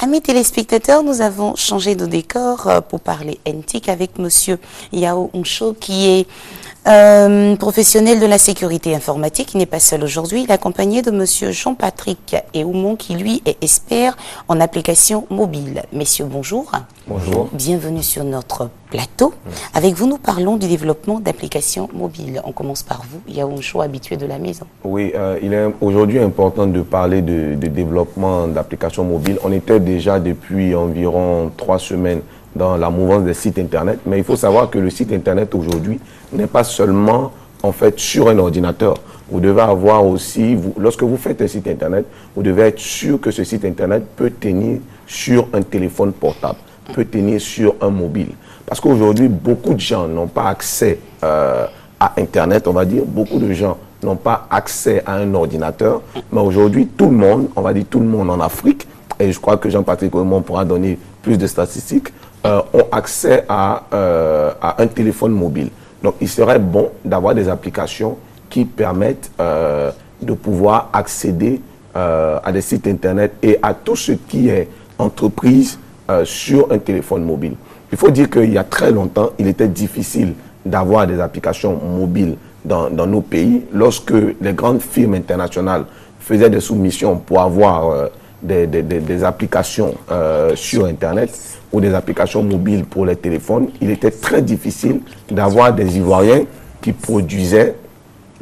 Amis téléspectateurs, nous avons changé de décor pour parler NTIC avec Monsieur Yao Nsho qui est professionnel de la sécurité informatique. Il n'est pas seul aujourd'hui, il est accompagné de Monsieur Jean-Patrick Eoumon qui lui est expert en application mobile. Messieurs, bonjour. Bonjour. Bienvenue sur notre plateau. Avec vous, nous parlons du développement d'applications mobiles. On commence par vous, Yao Nsho, habitué de la maison. Oui, il est aujourd'hui important de parler de développement d'applications mobiles. On était déjà depuis environ 3 semaines dans la mouvance des sites internet, mais il faut savoir que le site internet aujourd'hui n'est pas seulement en fait sur un ordinateur. Vous devez avoir aussi, lorsque vous faites un site internet, vous devez être sûr que ce site internet peut tenir sur un téléphone portable, peut tenir sur un mobile. Parce qu'aujourd'hui, beaucoup de gens n'ont pas accès à internet, on va dire, beaucoup de gens n'ont pas accès à un ordinateur, mais aujourd'hui, tout le monde, on va dire tout le monde en Afrique, et je crois que Jean-Patrick Eoumon pourra donner plus de statistiques, ont accès à un téléphone mobile. Donc, il serait bon d'avoir des applications qui permettent de pouvoir accéder à des sites internet et à tout ce qui est entreprise sur un téléphone mobile. Il faut dire qu'il y a très longtemps, il était difficile d'avoir des applications mobiles dans nos pays. Lorsque les grandes firmes internationales faisaient des soumissions pour avoir des applications sur Internet ou des applications mobiles pour les téléphones, il était très difficile d'avoir des Ivoiriens qui produisaient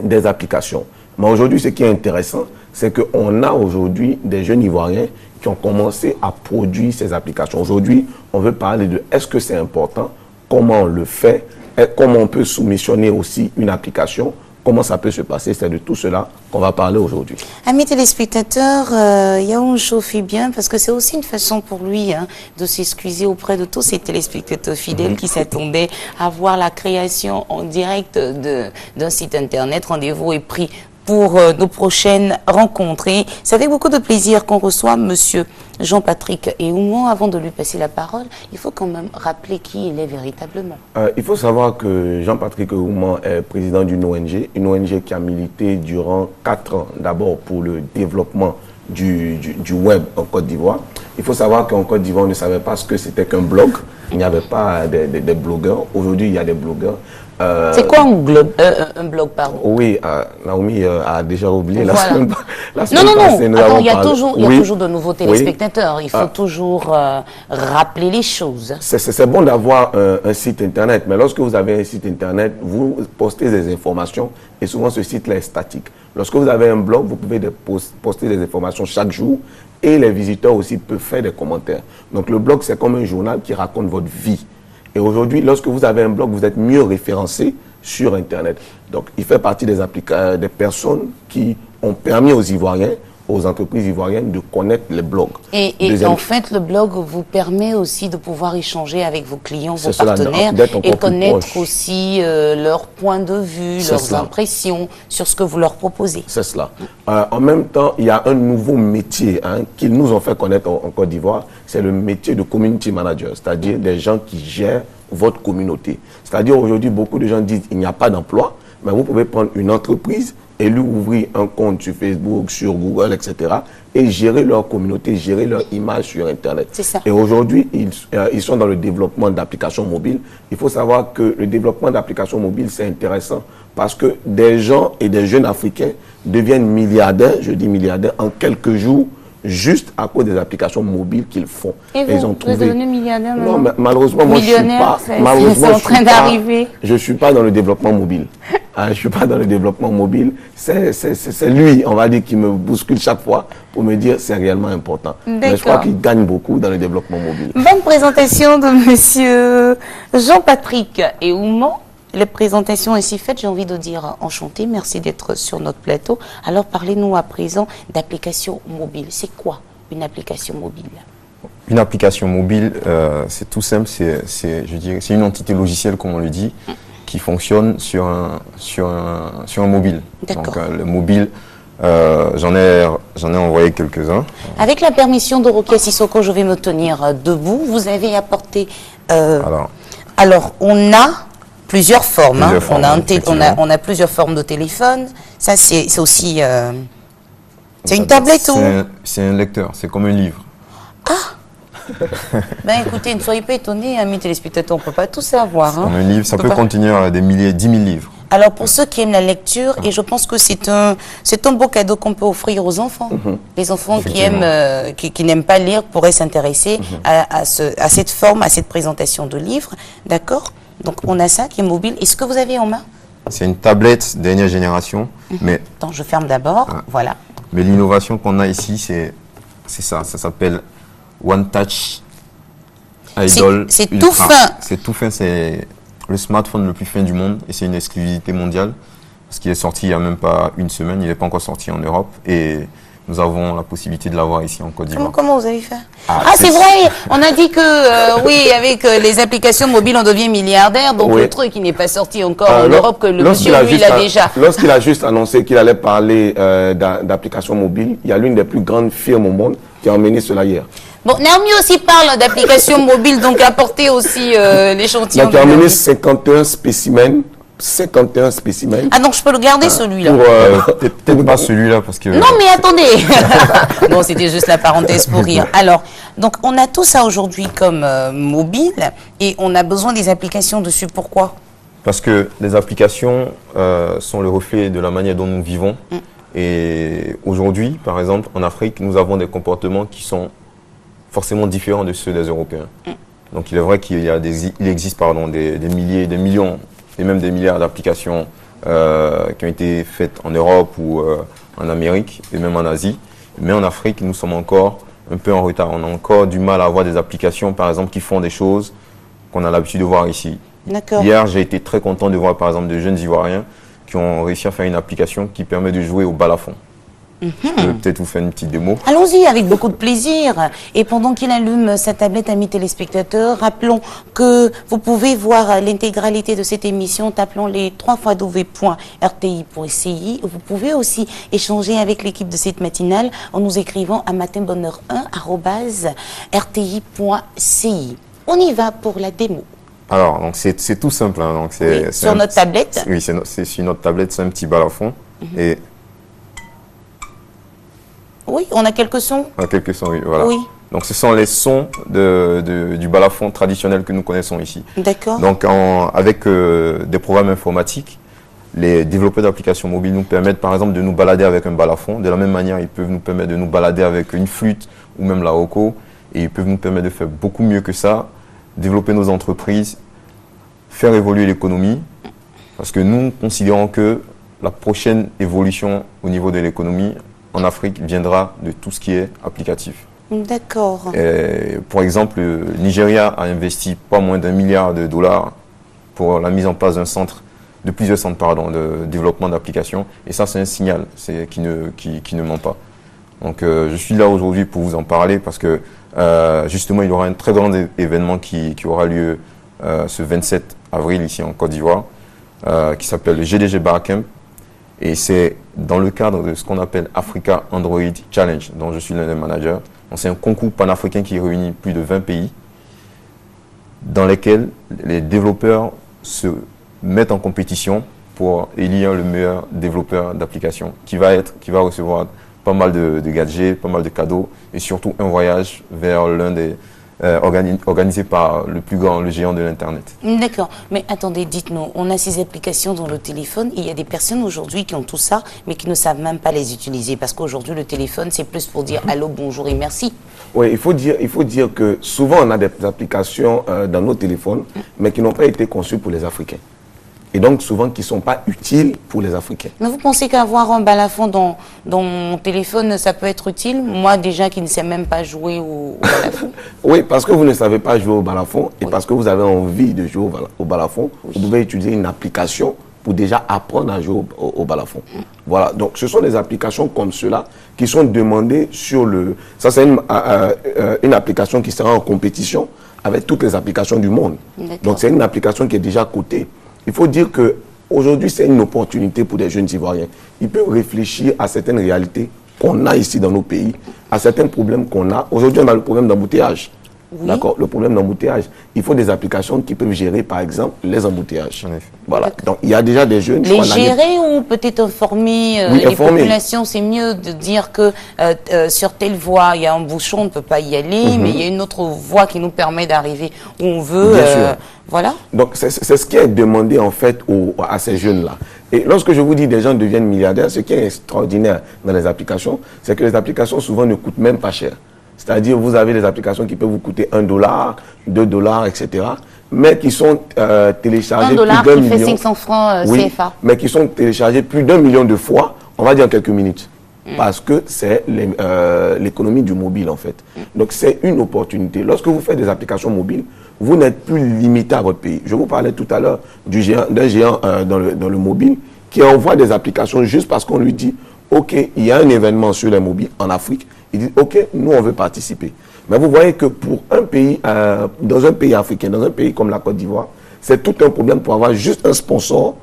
des applications. Mais aujourd'hui, ce qui est intéressant, c'est qu'on a aujourd'hui des jeunes Ivoiriens qui ont commencé à produire ces applications. Aujourd'hui, on veut parler de est-ce que c'est important, comment on le fait, et comment on peut soumissionner aussi une application. Comment ça peut se passer, c'est de tout cela qu'on va parler aujourd'hui. Amis téléspectateurs, Yao Nsho fait bien parce que c'est aussi une façon pour lui de s'excuser auprès de tous ces téléspectateurs fidèles qui s'attendaient à voir la création en direct d'un site internet. Rendez-vous est pris pour nos prochaines rencontres. Et c'est avec beaucoup de plaisir qu'on reçoit Monsieur Jean-Patrick Eoumon. Avant de lui passer la parole, il faut quand même rappeler qui il est véritablement. Il faut savoir que Jean-Patrick Eoumon est président d'une ONG qui a milité durant 4 ans, d'abord pour le développement du web en Côte d'Ivoire. Il faut savoir qu'en Côte d'Ivoire, on ne savait pas ce que c'était qu'un blog. Il n'y avait pas des blogueurs. Aujourd'hui, il y a des blogueurs. C'est quoi un blog, pardon? Oui, Naomi a déjà oublié la Voilà. semaine passée. Non. Attends, il y a toujours de nouveaux téléspectateurs. Oui. Il faut toujours rappeler les choses. C'est bon d'avoir un site internet, mais lorsque vous avez un site internet, vous postez des informations et souvent ce site-là est statique. Lorsque vous avez un blog, vous pouvez poster des informations chaque jour et les visiteurs aussi peuvent faire des commentaires. Donc le blog, c'est comme un journal qui raconte votre vie. Et aujourd'hui, lorsque vous avez un blog, vous êtes mieux référencé sur Internet. Donc, il fait partie des personnes qui ont permis aux Ivoiriens, aux entreprises ivoiriennes de connaître les blogs. Et en fait, le blog vous permet aussi de pouvoir échanger avec vos clients, vos partenaires, et connaître aussi leur point de vue, leurs impressions sur ce que vous leur proposez. C'est cela. En même temps, il y a un nouveau métier qu'ils nous ont fait connaître en Côte d'Ivoire, c'est le métier de community manager, c'est-à-dire des gens qui gèrent votre communauté. C'est-à-dire aujourd'hui, beaucoup de gens disent qu'il n'y a pas d'emploi, mais vous pouvez prendre une entreprise et lui ouvrir un compte sur Facebook, sur Google, etc. et gérer leur communauté, gérer leur image sur Internet. C'est ça. Et aujourd'hui, ils sont dans le développement d'applications mobiles. Il faut savoir que le développement d'applications mobiles, c'est intéressant parce que des gens et des jeunes Africains deviennent milliardaires, je dis milliardaires, en quelques jours, juste à cause des applications mobiles qu'ils font. Et vous, vous êtes devenu milliardaire maintenant? Non, malheureusement, moi, c'est en train d'arriver. Je ne suis pas dans le développement mobile. Je ne suis pas dans le développement mobile. C'est lui, on va dire, qui me bouscule chaque fois pour me dire c'est réellement important. Mais je crois qu'il gagne beaucoup dans le développement mobile. Bonne présentation de Monsieur Jean-Patrick Eoumon. Les présentations ainsi faites, j'ai envie de dire enchanté, merci d'être sur notre plateau. Alors parlez-nous à présent d'application mobile. C'est quoi une application mobile? Une application mobile, c'est tout simple, c'est une entité logicielle, comme on le dit, qui fonctionne sur un mobile. Donc le mobile, j'en ai envoyé quelques-uns. Avec la permission de Rokia Sissoko, je vais me tenir debout. Vous avez apporté... Alors, on a plusieurs formes. On a plusieurs formes de téléphone. Ça, c'est aussi... c'est une tablette ou... C'est un lecteur, c'est comme un livre. Ah, Ben écoutez, ne soyez pas étonnés, amis téléspectateurs, on ne peut pas tout savoir. Hein. Un livre, ça peut contenir des milliers, 10 000 livres. Alors pour ceux qui aiment la lecture, et je pense que c'est un beau cadeau qu'on peut offrir aux enfants. Les enfants qui aiment, qui n'aiment pas lire pourraient s'intéresser à cette forme, à cette présentation de livres. D'accord? Donc on a ça qui est mobile. Et ce que vous avez en main? C'est une tablette dernière génération. Mais attends, je ferme d'abord. Voilà. Mais l'innovation qu'on a ici, c'est ça. Ça s'appelle One Touch Idol. C'est tout fin. C'est tout fin. C'est le smartphone le plus fin du monde et c'est une exclusivité mondiale parce qu'il est sorti il n'y a même pas une semaine. Il n'est pas encore sorti en Europe et nous avons la possibilité de l'avoir ici en Côte d'Ivoire. Comment vous avez fait? C'est vrai. On a dit que oui, avec les applications mobiles, on devient milliardaire. Donc le truc, il n'est pas sorti encore en Europe que le monsieur, lui, il a déjà. Lorsqu'il a juste annoncé qu'il allait parler d'applications mobiles, il y a l'une des plus grandes firmes au monde qui a emmené cela hier. Bon, Naomi aussi parle d'applications mobiles, donc apportez aussi l'échantillon. Donc, il a emmené 51 spécimens. 51 spécimens. Ah donc je peux le garder celui-là. Peut-être pas celui-là parce que... Non mais attendez. Non, c'était juste la parenthèse pour rire. Alors, donc on a tout ça aujourd'hui comme mobile et on a besoin des applications dessus. Pourquoi? Parce que les applications sont le reflet de la manière dont nous vivons. Et aujourd'hui, par exemple, en Afrique, nous avons des comportements qui sont forcément différents de ceux des Européens. Donc il est vrai qu'il existe des milliers, des millions et même des milliards d'applications qui ont été faites en Europe ou en Amérique et même en Asie. Mais en Afrique, nous sommes encore un peu en retard. On a encore du mal à avoir des applications, par exemple, qui font des choses qu'on a l'habitude de voir ici. Hier, j'ai été très content de voir, par exemple, de jeunes Ivoiriens qui ont réussi à faire une application qui permet de jouer au balafon. Je peux peut-être vous faire une petite démo. Allons-y, avec beaucoup de plaisir. Et pendant qu'il allume sa tablette, amis téléspectateurs, rappelons que vous pouvez voir l'intégralité de cette émission, tapant les www.rti.ci. Vous pouvez aussi échanger avec l'équipe de cette matinale en nous écrivant à matinbonheur1@rti.ci. On y va pour la démo. Alors, donc c'est tout simple. Hein. Donc c'est sur notre tablette. Oui, c'est sur notre tablette, c'est un petit balafon. Et oui, on a quelques sons. Quelques sons, oui, voilà. Oui. Donc ce sont les sons du balafon traditionnel que nous connaissons ici. D'accord. Donc avec des programmes informatiques, les développeurs d'applications mobiles nous permettent par exemple de nous balader avec un balafon. De la même manière, ils peuvent nous permettre de nous balader avec une flûte ou même la hoco. Et ils peuvent nous permettre de faire beaucoup mieux que ça, développer nos entreprises, faire évoluer l'économie. Parce que nous considérons que la prochaine évolution au niveau de l'économie en Afrique viendra de tout ce qui est applicatif. D'accord. Par exemple, le Nigeria a investi pas moins d'1 milliard de dollars pour la mise en place de plusieurs centres de développement d'applications. Et ça, c'est un signal qui ne ment pas. Donc, je suis là aujourd'hui pour vous en parler parce que justement, il y aura un très grand événement qui aura lieu ce 27 avril ici en Côte d'Ivoire, qui s'appelle le GDG Barcamp. Et c'est dans le cadre de ce qu'on appelle Africa Android Challenge, dont je suis l'un des managers. C'est un concours panafricain qui réunit plus de 20 pays, dans lesquels les développeurs se mettent en compétition pour élire le meilleur développeur d'application, qui va recevoir pas mal de gadgets, pas mal de cadeaux, et surtout un voyage vers l'un des organisé par le géant de l'Internet. D'accord. Mais attendez, dites-nous, on a ces applications dans le téléphone et il y a des personnes aujourd'hui qui ont tout ça, mais qui ne savent même pas les utiliser. Parce qu'aujourd'hui, le téléphone, c'est plus pour dire allô, bonjour et merci. Oui, il faut dire que souvent, on a des applications dans nos téléphones, mais qui n'ont pas été conçues pour les Africains. Et donc, souvent, qui ne sont pas utiles pour les Africains. Mais vous pensez qu'avoir un balafon dans mon téléphone, ça peut être utile? Moi, déjà, qui ne sais même pas jouer au balafon. Oui, parce que vous ne savez pas jouer au balafon et parce que vous avez envie de jouer au balafon, vous pouvez utiliser une application pour déjà apprendre à jouer au balafon. Voilà, donc ce sont des applications comme cela qui sont demandées sur le... Ça, c'est une application qui sera en compétition avec toutes les applications du monde. Donc, c'est une application qui est déjà cotée. Il faut dire qu'aujourd'hui, c'est une opportunité pour des jeunes Ivoiriens. Ils peuvent réfléchir à certaines réalités qu'on a ici dans nos pays, à certains problèmes qu'on a. Aujourd'hui, on a le problème d'embouteillage. Oui. D'accord, le problème d'embouteillage. Il faut des applications qui peuvent gérer, par exemple, les embouteillages. En effet. Voilà. Donc, il y a déjà des jeunes... Les gérer ou peut-être informer oui, les populations, c'est mieux de dire que sur telle voie, il y a un bouchon, on ne peut pas y aller, mais il y a une autre voie qui nous permet d'arriver où on veut. Bien sûr. Voilà. Donc, c'est ce qui est demandé, en fait, à ces jeunes-là. Et lorsque je vous dis des gens deviennent milliardaires, ce qui est extraordinaire dans les applications, c'est que les applications, souvent, ne coûtent même pas cher. C'est-à-dire, vous avez des applications qui peuvent vous coûter $1, $2, etc., mais qui sont téléchargées plus $1 d'1 qui million. fait 500 francs Oui, CFA. mais qui sont téléchargées plus d'1 million de fois, on va dire en quelques minutes. Parce que c'est l'économie du mobile, en fait. Donc, c'est une opportunité. Lorsque vous faites des applications mobiles, vous n'êtes plus limité à votre pays. Je vous parlais tout à l'heure d'un géant dans le mobile qui envoie des applications juste parce qu'on lui dit « Ok, il y a un événement sur les mobiles en Afrique. » Il dit « Ok, nous, on veut participer. » Mais vous voyez que pour un pays, dans un pays africain, dans un pays comme la Côte d'Ivoire, c'est tout un problème pour avoir juste un sponsor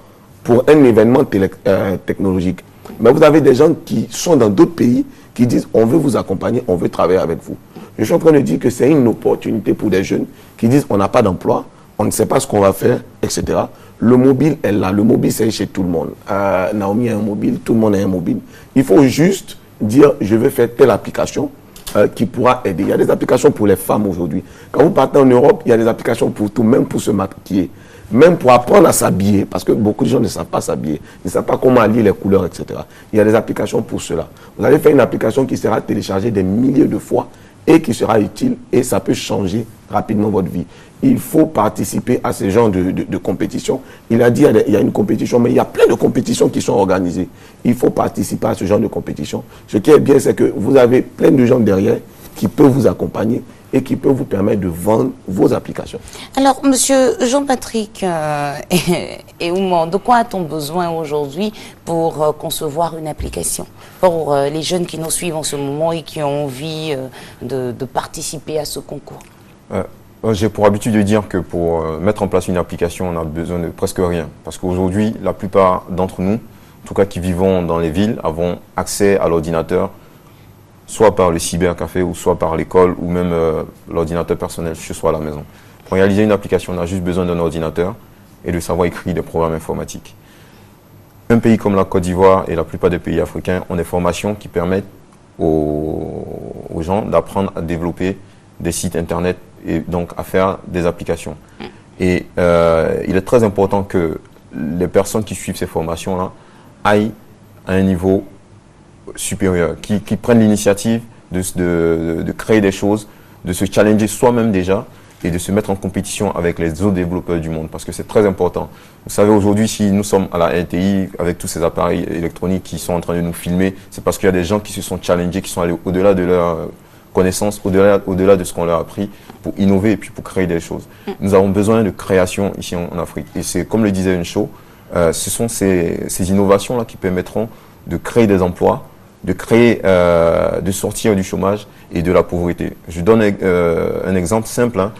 pour un événement technologique. Mais vous avez des gens qui sont dans d'autres pays qui disent « On veut vous accompagner, on veut travailler avec vous. » Je suis en train de dire que c'est une opportunité pour des jeunes qui disent « On n'a pas d'emploi, on ne sait pas ce qu'on va faire, etc. » Le mobile est là. Le mobile, c'est chez tout le monde. Naomi a un mobile, tout le monde a un mobile. Il faut juste dire « Je vais faire telle application qui pourra aider. » Il y a des applications pour les femmes aujourd'hui. Quand vous partez en Europe, il y a des applications pour tout, même pour se maquiller. Même pour apprendre à s'habiller, parce que beaucoup de gens ne savent pas s'habiller, ne savent pas comment allier les couleurs, etc. Il y a des applications pour cela. Vous allez faire une application qui sera téléchargée des milliers de fois et qui sera utile et ça peut changer rapidement votre vie. Il faut participer à ce genre de compétition. Il a dit il y a une compétition, mais il y a plein de compétitions qui sont organisées. Il faut participer à ce genre de compétition. Ce qui est bien, c'est que vous avez plein de gens derrière qui peuvent vous accompagner et qui peut vous permettre de vendre vos applications. Alors, monsieur Jean-Patrick et Oumar, de quoi a-t-on besoin aujourd'hui pour concevoir une application? Pour les jeunes qui nous suivent en ce moment et qui ont envie de participer à ce concours. J'ai pour habitude de dire que pour mettre en place une application, on a besoin de presque rien. Parce qu'aujourd'hui, la plupart d'entre nous, en tout cas qui vivons dans les villes, avons accès à l'ordinateur soit par le cybercafé, ou soit par l'école, ou même l'ordinateur personnel chez soi à la maison. Pour réaliser une application, on a juste besoin d'un ordinateur et de savoir écrire des programmes informatiques. Un pays comme la Côte d'Ivoire et la plupart des pays africains ont des formations qui permettent aux gens d'apprendre à développer des sites internet et donc à faire des applications. Et il est très important que les personnes qui suivent ces formations-là aillent à un niveau supérieur, qui prennent l'initiative de créer des choses, de se challenger soi-même déjà et de se mettre en compétition avec les autres développeurs du monde, parce que c'est très important. Vous savez, aujourd'hui, si nous sommes à la RTI avec tous ces appareils électroniques qui sont en train de nous filmer, c'est parce qu'il y a des gens qui se sont challengés, qui sont allés au-delà de leur connaissance, au-delà de ce qu'on leur a appris pour innover et puis pour créer des choses. Nous avons besoin de création ici en Afrique. Et c'est comme le disait Uncho, ce sont ces innovations-là qui permettront de créer des emplois, de créer, de sortir du chômage et de la pauvreté. Je donne un exemple simple.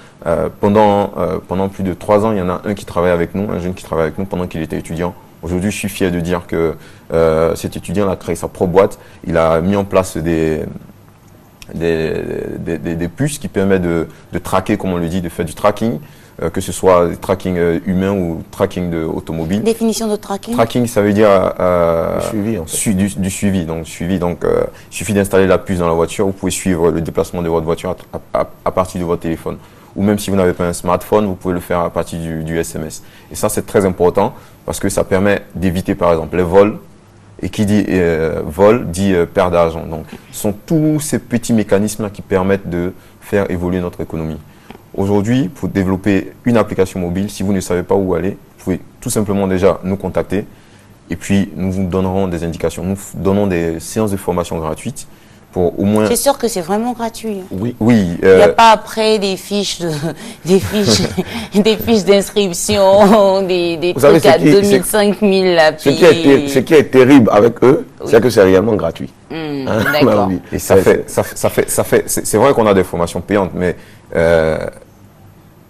Pendant plus de 3 ans, il y en a un qui travaille avec nous, un jeune qui travaille avec nous pendant qu'il était étudiant. Aujourd'hui, je suis fier de dire que cet étudiant a créé sa propre boîte. Il a mis en place des puces qui permettent de traquer, comme on le dit, de faire du tracking. Que ce soit tracking humain ou tracking automobile. Définition de tracking? Tracking, ça veut dire suivi, en fait. du suivi. Donc, il suffit d'installer la puce dans la voiture. Vous pouvez suivre le déplacement de votre voiture à partir de votre téléphone. Ou même si vous n'avez pas un smartphone, vous pouvez le faire à partir du SMS. Et ça, c'est très important parce que ça permet d'éviter, par exemple, les vols. Et qui dit vol, dit perte d'argent. Donc, ce sont tous ces petits mécanismes-là qui permettent de faire évoluer notre économie. Aujourd'hui, pour développer une application mobile, si vous ne savez pas où aller, vous pouvez tout simplement déjà nous contacter et puis nous vous donnerons des indications. Nous donnons des séances de formation gratuites pour au moins... C'est sûr que c'est vraiment gratuit. Oui. Il n'y a pas après des fiches d'inscription, des trucs à 2000, 5000 à payer. Ce qui est terrible avec eux, c'est que c'est réellement gratuit. D'accord. Et c'est vrai qu'on a des formations payantes, mais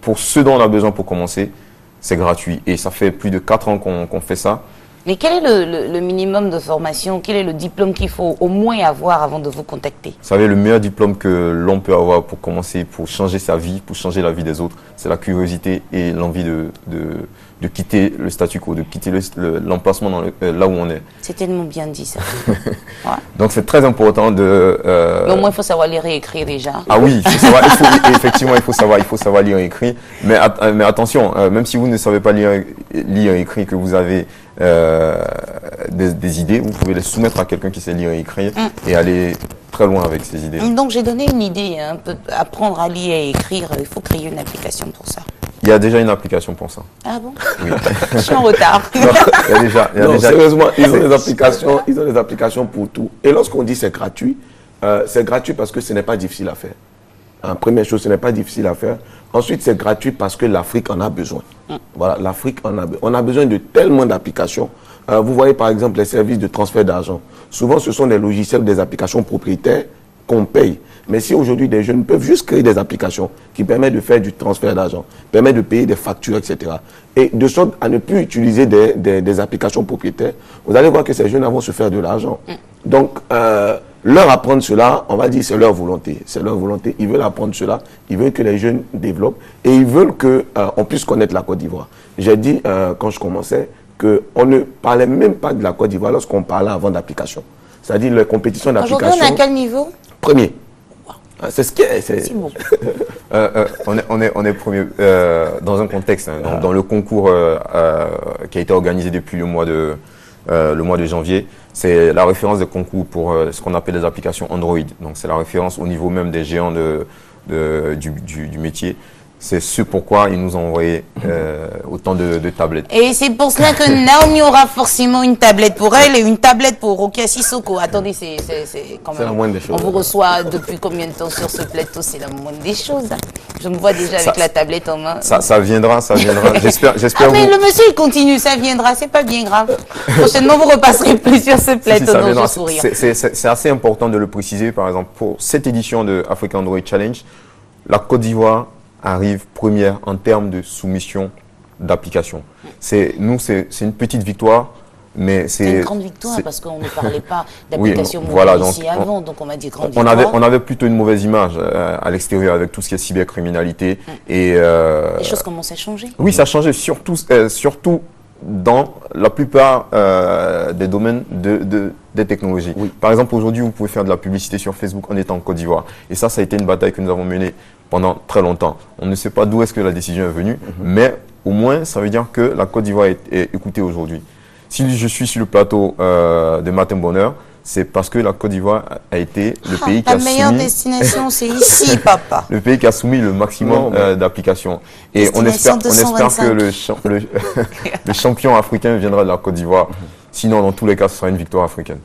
pour ce dont on a besoin pour commencer, c'est gratuit. Et ça fait plus de 4 ans qu'on fait ça. Mais quel est le minimum de formation? Quel est le diplôme qu'il faut au moins avoir avant de vous contacter? Vous savez, le meilleur diplôme que l'on peut avoir pour commencer, pour changer sa vie, pour changer la vie des autres, c'est la curiosité et l'envie de quitter le statu quo, de quitter l'emplacement là où on est. C'est tellement bien dit ça. Ouais. Donc c'est très important de... Mais au moins il faut savoir lire et écrire déjà. Ah oui, effectivement il faut savoir lire et écrire. Mais attention, même si vous ne savez pas lire et écrire, que vous avez des idées, vous pouvez les soumettre à quelqu'un qui sait lire et écrire et aller très loin avec ces idées. Donc j'ai donné une idée, hein, apprendre à lire et écrire, il faut créer une application pour ça. Il y a déjà une application pour ça. Ah bon? Oui. Je suis en retard. Non, il y a déjà, sérieusement, ils ont des applications pour tout. Et lorsqu'on dit c'est gratuit parce que ce n'est pas difficile à faire. Première chose, ce n'est pas difficile à faire. Ensuite, c'est gratuit parce que l'Afrique en a besoin. Voilà, l'Afrique on a besoin de tellement d'applications. Vous voyez par exemple les services de transfert d'argent. Souvent, ce sont des logiciels, des applications propriétaires qu'on paye. Mais si aujourd'hui des jeunes peuvent juste créer des applications qui permettent de faire du transfert d'argent, permettent de payer des factures, etc. Et de sorte à ne plus utiliser des applications propriétaires, vous allez voir que ces jeunes vont se faire de l'argent. Donc, leur apprendre cela, on va dire c'est leur volonté. C'est leur volonté. Ils veulent apprendre cela. Ils veulent que les jeunes développent et ils veulent qu'on puisse connaître la Côte d'Ivoire. J'ai dit quand je commençais qu'on ne parlait même pas de la Côte d'Ivoire lorsqu'on parlait avant d'application. C'est-à-dire les compétitions d'application. Aujourd'hui, on est à quel niveau? Premier. C'est ce qui est. C'est bon. On est premier dans un contexte, hein, dans le concours qui a été organisé depuis le mois de janvier. C'est la référence des concours pour ce qu'on appelle les applications Android. Donc c'est la référence au niveau même des géants du métier. C'est ce pourquoi ils nous ont envoyé autant de tablettes. Et c'est pour cela que Naomi aura forcément une tablette pour elle et une tablette pour Rokia Sissoko. Attendez, c'est quand même... C'est la moindre des choses. On vous reçoit depuis combien de temps sur ce plateau? C'est la moindre des choses. Je me vois déjà avec la tablette en main. Ça viendra. J'espère mais le monsieur, il continue, ça viendra, c'est pas bien grave. Prochainement, vous repasserez plus sur ce plateau, non, je sourire. C'est assez important de le préciser, par exemple, pour cette édition de Africa Android Challenge, la Côte d'Ivoire arrive première en termes de soumission d'application. C'est une petite victoire, mais c'est une grande victoire parce qu'on ne parlait pas d'application mobile voilà, ici avant, donc on m'a dit grande victoire. On avait plutôt une mauvaise image à l'extérieur avec tout ce qui est cybercriminalité. Et les choses commencent à changer. Oui, ça a changé, surtout dans la plupart des domaines des technologies. Oui. Par exemple, aujourd'hui, vous pouvez faire de la publicité sur Facebook en étant en Côte d'Ivoire. Et ça a été une bataille que nous avons menée pendant très longtemps. On ne sait pas d'où est-ce que la décision est venue, mais au moins, ça veut dire que la Côte d'Ivoire est écoutée aujourd'hui. Si je suis sur le plateau de Matin Bonheur, c'est parce que la Côte d'Ivoire a été le pays qui a soumis... La meilleure destination, c'est ici, papa. Le pays qui a soumis le maximum d'applications. Et on espère que le champion africain viendra de la Côte d'Ivoire. Sinon, dans tous les cas, ce sera une victoire africaine.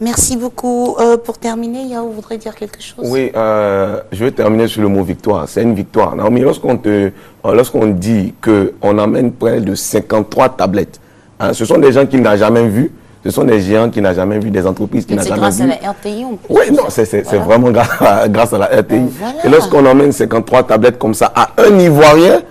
Merci beaucoup. Pour terminer, Yao voudrait dire quelque chose? Oui, je vais terminer sur le mot victoire. C'est une victoire. Non, mais lorsqu'on dit qu'on amène près de 53 tablettes, hein, ce sont des gens qui n'ont jamais vu. Ce sont des géants qui n'ont jamais vu, des entreprises qui n'ont jamais vu. C'est grâce à la RTI. Oui, non, c'est vraiment grâce à la RTI. Voilà. Et lorsqu'on emmène 53 tablettes comme ça à un Ivoirien,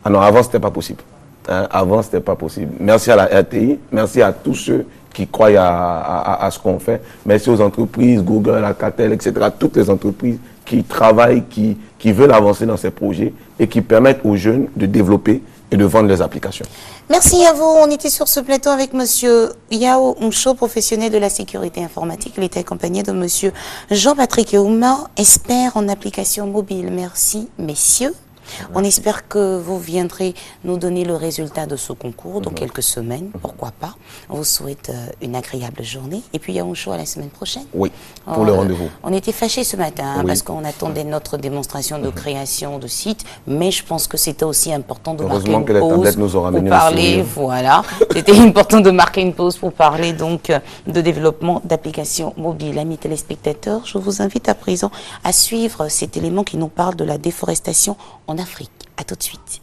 ah non, avant, ce n'était pas possible. Hein, avant, ce n'était pas possible. Merci à la RTI, merci à tous ceux qui croient à ce qu'on fait. Merci aux entreprises, Google, Alcatel, etc. Toutes les entreprises qui travaillent, qui veulent avancer dans ces projets et qui permettent aux jeunes de développer et de vendre les applications. Merci à vous. On était sur ce plateau avec monsieur Yao Mcho, professionnel de la sécurité informatique. Il était accompagné de monsieur Jean-Patrick Ouma, expert en application mobile. Merci, messieurs. On espère que vous viendrez nous donner le résultat de ce concours dans quelques semaines, pourquoi pas. On vous souhaite une agréable journée. Et puis, il y a un show à la semaine prochaine. Oui, pour le rendez-vous. On était fâchés ce matin parce qu'on attendait notre démonstration de création de site, mais je pense que c'était aussi important de marquer une pause pour parler. Voilà, c'était important de marquer une pause pour parler donc de développement d'applications mobiles. Amis téléspectateurs, je vous invite à présent à suivre cet élément qui nous parle de la déforestation en Afrique. À tout de suite.